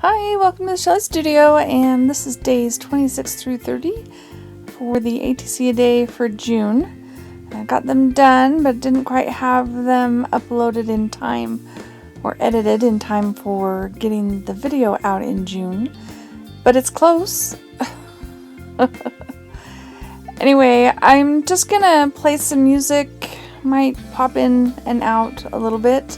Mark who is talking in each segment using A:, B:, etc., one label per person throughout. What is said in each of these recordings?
A: Hi, welcome to the Sello Studio, and this is days 26 through 30 for the ATC a day for June. I got them done, but didn't quite have them uploaded in time or edited in time for getting the video out in June, but it's close. Anyway, I'm just gonna play some music, might pop in and out a little bit,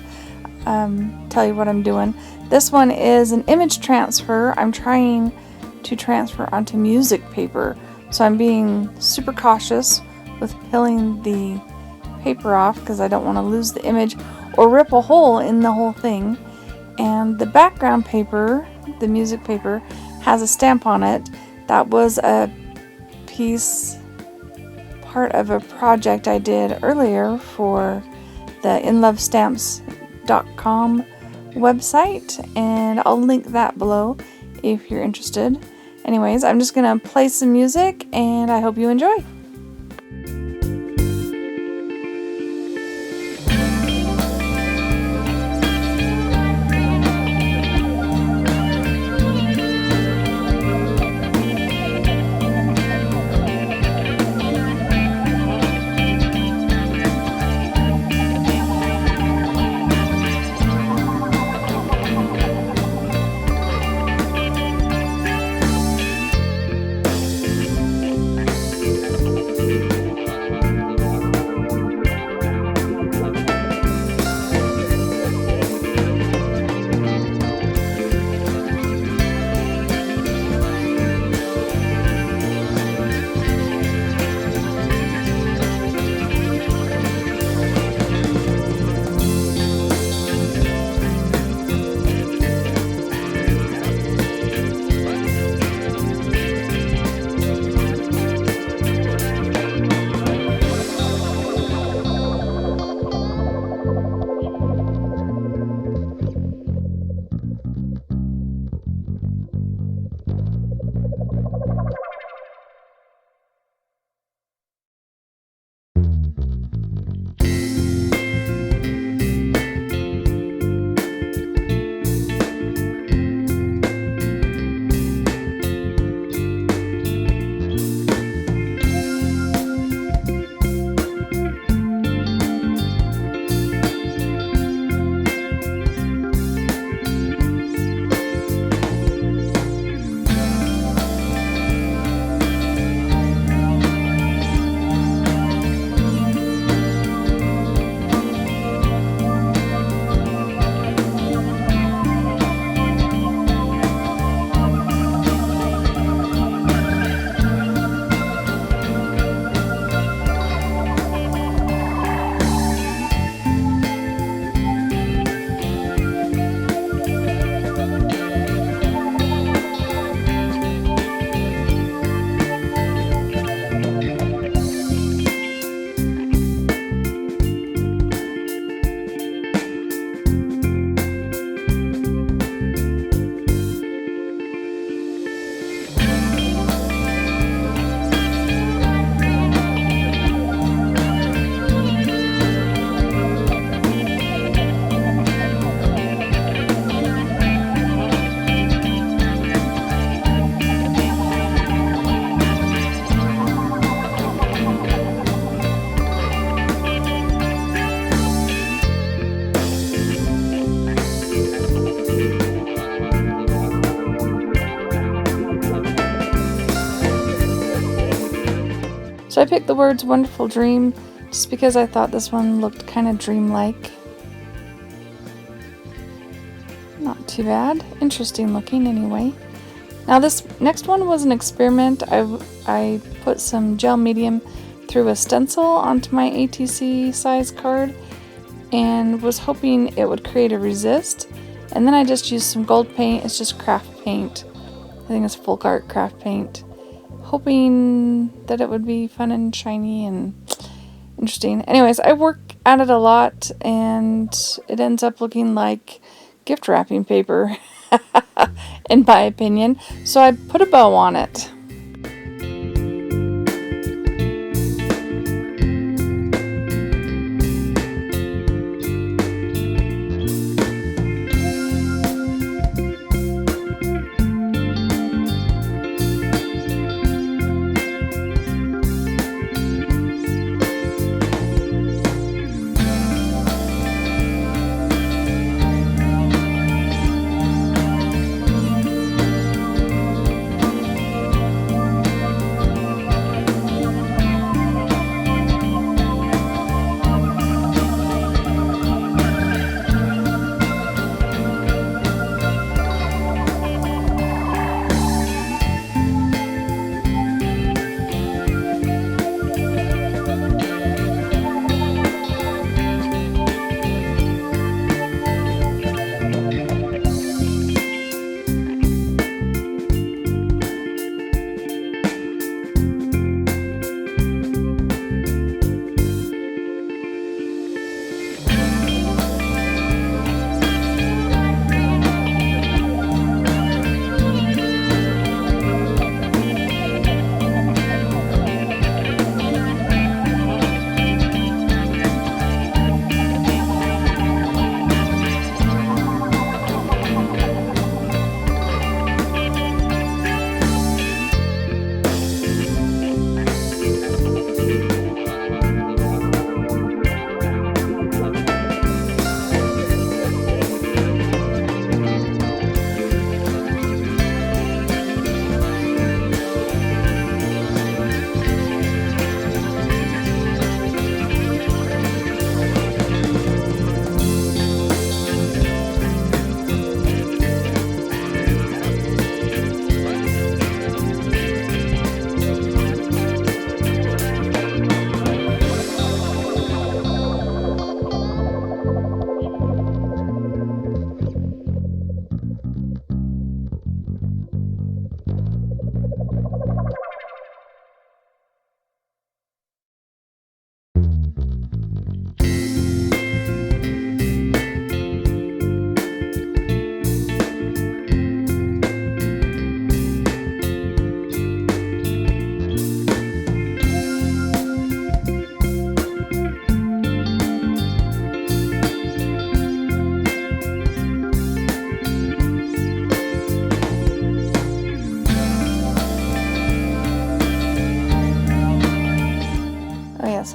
A: tell you what I'm doing. This one is an image transfer. I'm trying to transfer onto music paper, so I'm being super cautious with peeling the paper off because I don't want to lose the image or rip a hole in the whole thing. And the background paper, the music paper, has a stamp on it. That was a part of a project I did earlier for the inlovestamps.com website, and I'll link that below if you're interested. Anyways, I'm just gonna play some music and I hope you enjoy. So I picked the words Wonderful Dream just because I thought this one looked kind of dreamlike. Not too bad. Interesting looking anyway. Now this next one was an experiment. I put some gel medium through a stencil onto my ATC size card and was hoping it would create a resist. And then I just used some gold paint. It's just craft paint. I think it's Folk Art craft paint. Hoping that it would be fun and shiny and interesting. Anyways, I work at it a lot and it ends up looking like gift wrapping paper in my opinion. So I put a bow on it.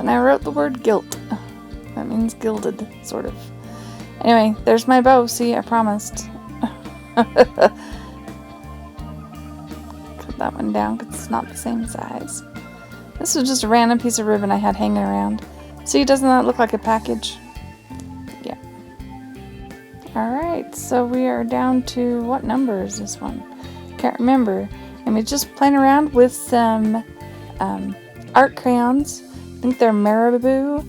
A: And I wrote the word gilt. That means gilded, sort of. Anyway, there's my bow. See, I promised. Cut that one down because it's not the same size. This was just a random piece of ribbon I had hanging around. See, doesn't that look like a package? Yeah. Alright, so we are down to, what number is this one? Can't remember. And we're just playing around with some art crayons. I think they're Marabou,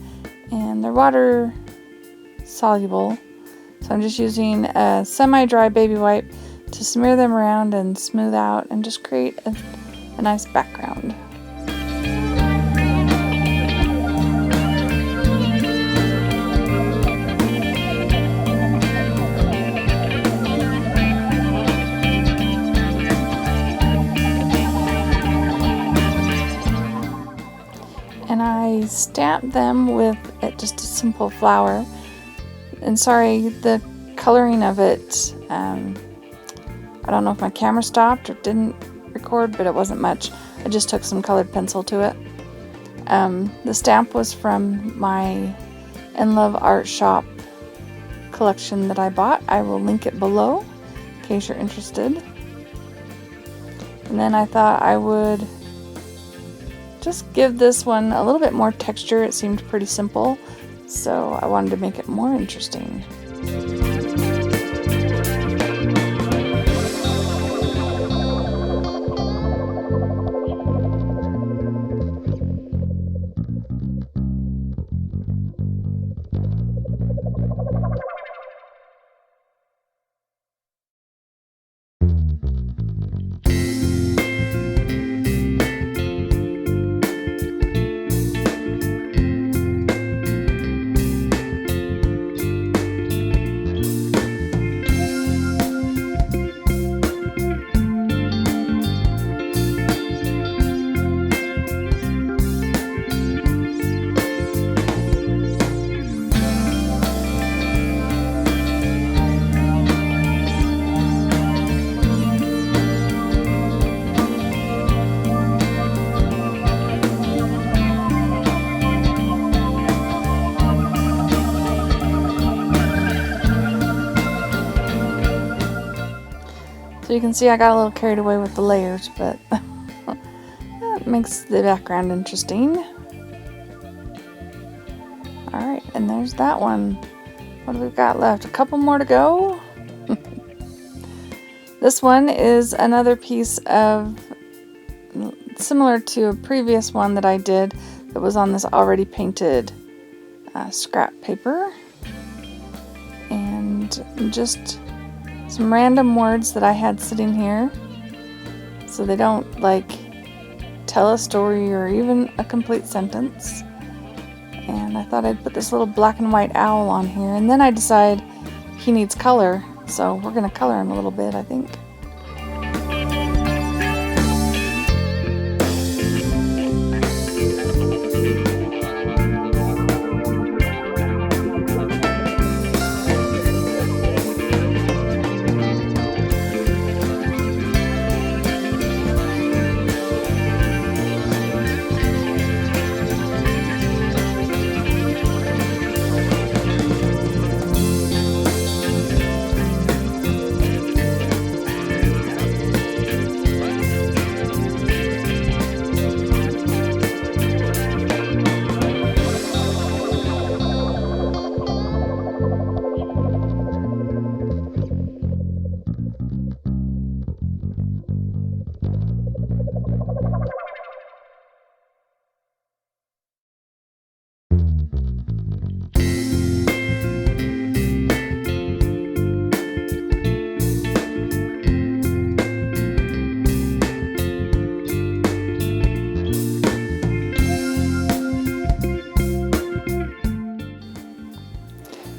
A: and they're water soluble. So I'm just using a semi-dry baby wipe to smear them around and smooth out and just create a nice background. And I stamped them with just a simple flower. And sorry, the coloring of it, I don't know if my camera stopped or didn't record, but it wasn't much. I just took some colored pencil to it. The stamp was from my In Love Art Shop collection that I bought. I will link it below in case you're interested. And then I thought I would just give this one a little bit more texture. It seemed pretty simple, so I wanted to make it more interesting. So you can see I got a little carried away with the layers, but that makes the background interesting. Alright, and there's that one. What do we got left? A couple more to go. This one is another piece of, similar to a previous one that I did that was on this already painted scrap paper. And just some random words that I had sitting here, so they don't like tell a story or even a complete sentence. And I thought I'd put this little black and white owl on here, and then I decide he needs color, so we're gonna color him a little bit, I think.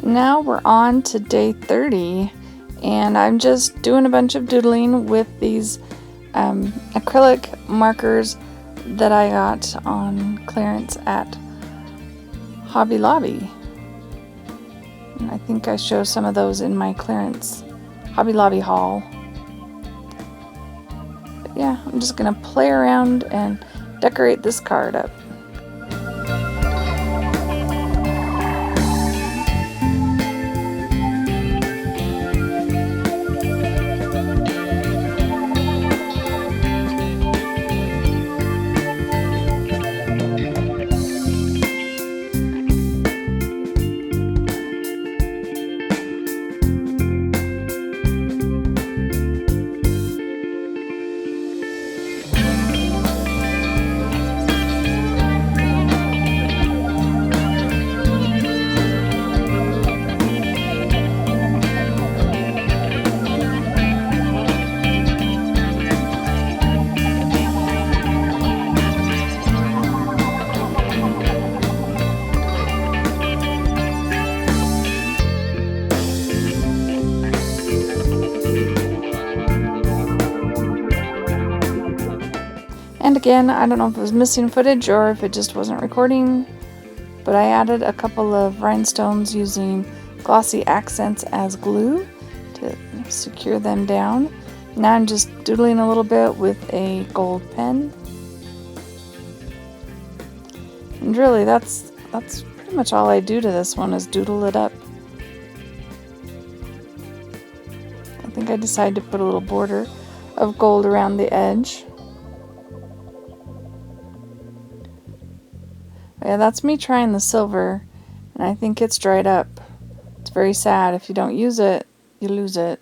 A: Now we're on to day 30, and I'm just doing a bunch of doodling with these acrylic markers that I got on clearance at Hobby Lobby. And I think I show some of those in my clearance Hobby Lobby haul. But yeah, I'm just gonna play around and decorate this card up. And again, I don't know if it was missing footage or if it just wasn't recording, but I added a couple of rhinestones using glossy accents as glue to secure them down. Now I'm just doodling a little bit with a gold pen. And really, that's pretty much all I do to this one is doodle it up. I think I decided to put a little border of gold around the edge. Yeah, that's me trying the silver, and I think it's dried up. It's very sad. If you don't use it, you lose it.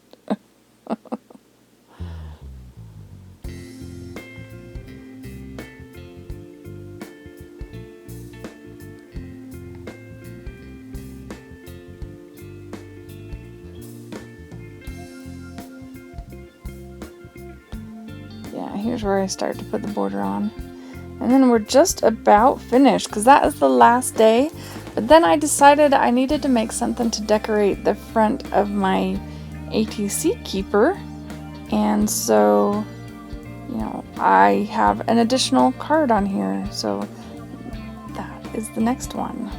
A: Yeah, here's where I start to put the border on. And then we're just about finished because that is the last day. But then I decided I needed to make something to decorate the front of my ATC keeper. And so, you know, I have an additional card on here. So that is the next one.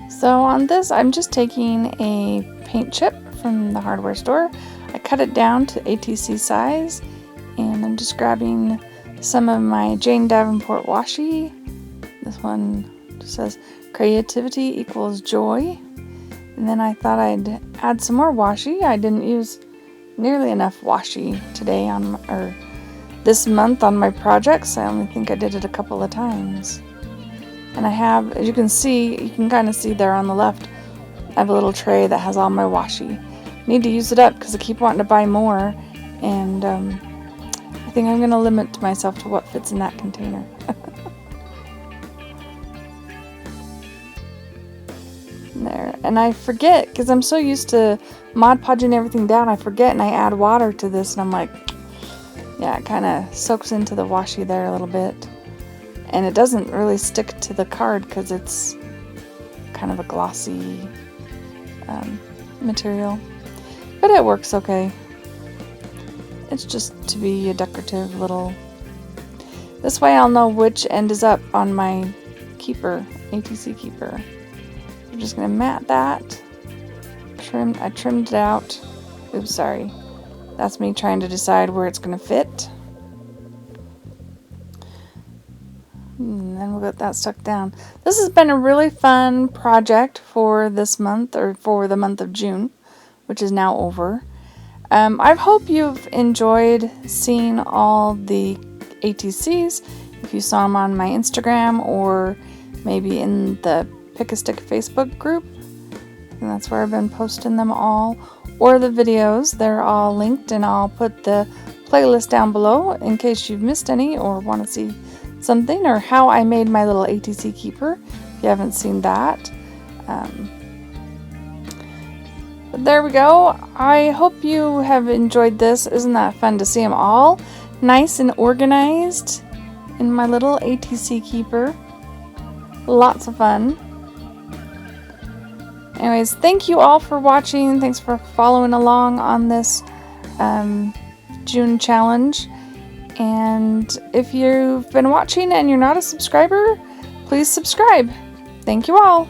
A: So on this, I'm just taking a paint chip from the hardware store. I cut it down to ATC size, and I'm just grabbing some of my Jane Davenport washi. This one just says creativity equals joy. And then I thought I'd add some more washi. I didn't use nearly enough washi today or this month on my projects. I only think I did it a couple of times. And I have, as you can see, you can kind of see there on the left, I have a little tray that has all my washi. Need to use it up because I keep wanting to buy more, and I think I'm going to limit myself to what fits in that container. There, and I forget because I'm so used to Mod Podging everything down, I forget and I add water to this, and I'm like, yeah, it kind of soaks into the washi there a little bit. And it doesn't really stick to the card because it's kind of a glossy material. But it works okay. It's just to be a decorative little... This way I'll know which end is up on my keeper, ATC keeper. I'm just going to mat that. I trimmed it out. Oops, sorry. That's me trying to decide where it's going to fit. And then we'll get that stuck down. This has been a really fun project for this month, or for the month of June, which is now over. I hope you've enjoyed seeing all the ATCs. If you saw them on my Instagram or maybe in the Pick a Stick Facebook group, and that's where I've been posting them all, or the videos. They're all linked, and I'll put the playlist down below in case you've missed any or want to see something, or how I made my little ATC keeper if you haven't seen that. But there we go. I hope you have enjoyed this. Isn't that fun to see them all nice and organized in my little ATC keeper? Lots of fun. Anyways, thank you all for watching. Thanks for following along on this June challenge. And if you've been watching and you're not a subscriber, please subscribe. Thank you all.